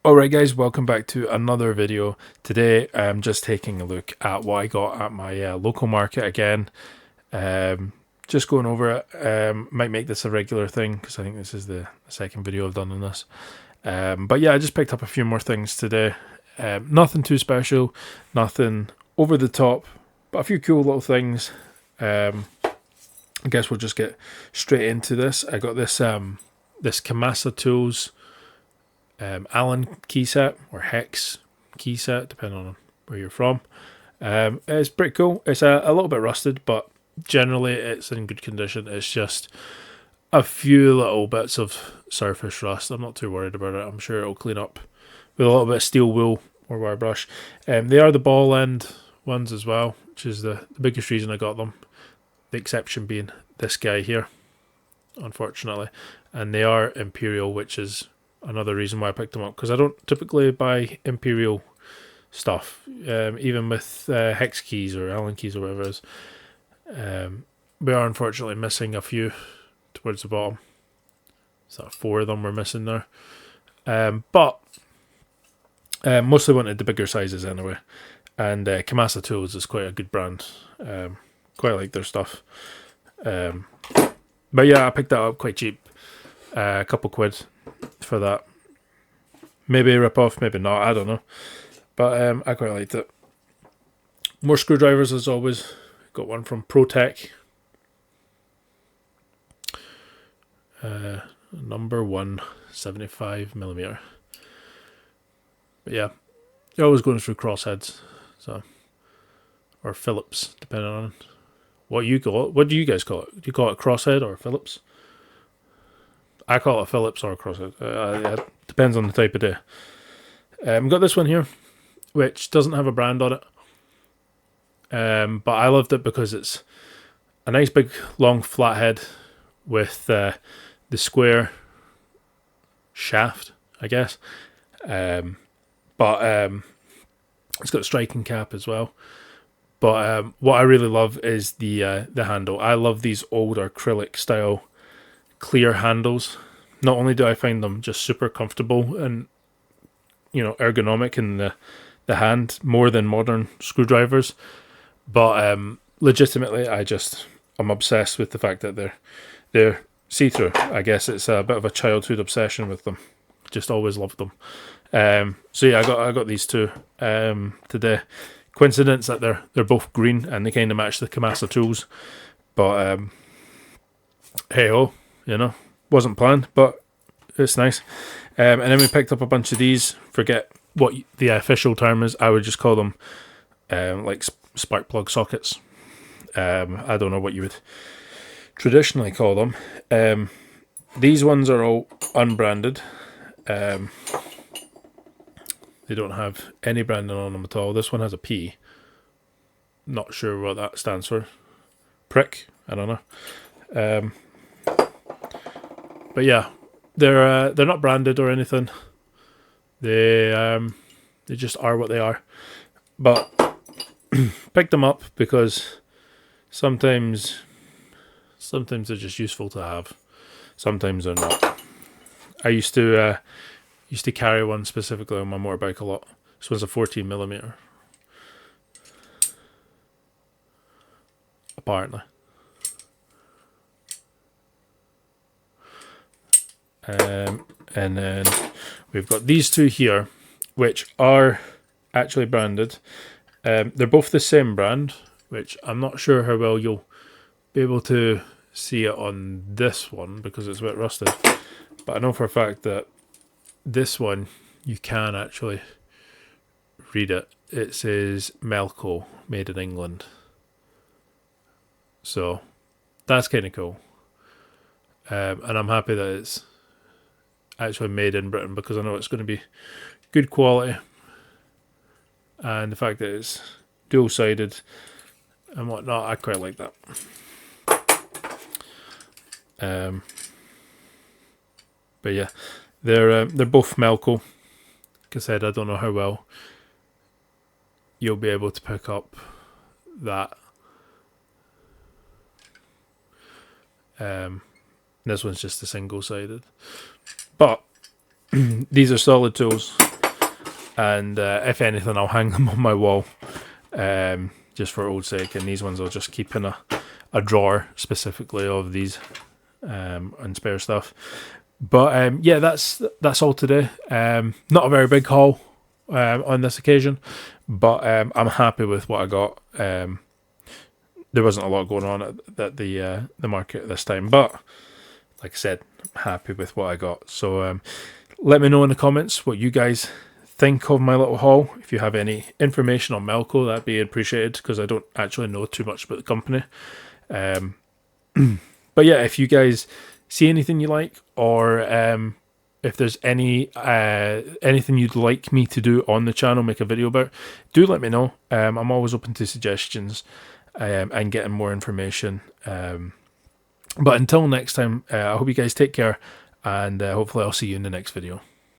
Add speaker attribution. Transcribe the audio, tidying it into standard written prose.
Speaker 1: Alright guys, welcome back to another video. Today I'm just taking a look at what I got at my local market again. Just going over it. Might make this a regular thing because I think this is the second video I've done on this. But yeah, I just picked up a few more things today. Nothing too special, nothing over the top, but a few cool little things. I guess we'll just get straight into this. I got this this Kamasa tools Allen key set or hex key set, depending on where you're from. It's pretty cool. It's a little bit rusted, but generally it's in good condition. It's just a few little bits of surface rust. I'm not too worried about it. I'm sure it'll clean up with a little bit of steel wool or wire brush. They are the ball end ones as well, which is the biggest reason I got them. The exception being this guy here, unfortunately. And they are Imperial, which is another reason why I picked them up, because I don't typically buy Imperial stuff, even with hex keys or Allen keys or whatever it is. We are unfortunately missing a few towards the bottom. So 4 of them we're missing there. But mostly wanted the bigger sizes anyway. And Kamasa Tools is quite a good brand. Quite like their stuff. But yeah, I picked that up quite cheap. A couple quid for that. Maybe a rip-off, maybe not, I don't know. But I quite liked it. More screwdrivers as always. Got one from ProTech. Number 1, 75mm. But yeah, you're always going through crossheads. So, or Phillips, depending on what you call it. What do you guys call it? Do you call it crosshead or Phillips? I call it a Phillips or a crosshead. It depends on the type of day. Got this one here, which doesn't have a brand on it. But I loved it because it's a nice big long flathead with the square shaft, I guess. But it's got a striking cap as well. But what I really love is the handle. I love these old acrylic style clear handles. Not only do I find them just super comfortable and ergonomic in the hand more than modern screwdrivers, but legitimately I'm obsessed with the fact that they're see-through. I guess it's a bit of a childhood obsession with them. Just always loved them. So yeah, I got these two today. Coincidence that they're both green and they kind of match the Kamasa tools, but hey ho, wasn't planned, but it's nice. And then we picked up a bunch of these. Forget what the official term is. I would just call them like spark plug sockets. I don't know what you would traditionally call them. These ones are all unbranded. They don't have any branding on them at all. This one has a P. Not sure what that stands for. Prick? I don't know. But yeah, they're not branded or anything. They just are what they are. But pick them up because sometimes they're just useful to have. Sometimes they're not. I used to carry one specifically on my motorbike a lot. This one's a 14mm. Apparently. And then we've got these two here, which are actually branded. They're both the same brand, which I'm not sure how well you'll be able to see it on this one because it's a bit rusted. But I know for a fact that this one, you can actually read it. It says Melco, made in England. So that's kind of cool. And I'm happy that it's actually made in Britain because I know it's going to be good quality. And the fact that it's dual-sided and whatnot, I quite like that. But yeah, they're both Melco. Like I said, I don't know how well you'll be able to pick up that. This one's just a single-sided. But these are solid tools. and if anything, I'll hang them on my wall, just for old sake. And these ones I'll just keep in a drawer specifically of these and spare stuff. But yeah, that's all today. Not a very big haul on this occasion, but I'm happy with what I got. There wasn't a lot going on at the market this time, but like I said, I'm happy with what I got. So let me know in the comments what you guys think of my little haul. If you have any information on Melco, that'd be appreciated, because I don't actually know too much about the company. But yeah, if you guys see anything you like, or if there's anything you'd like me to do on the channel, make a video about, do let me know. I'm always open to suggestions and getting more information. But until next time, I hope you guys take care, and hopefully I'll see you in the next video.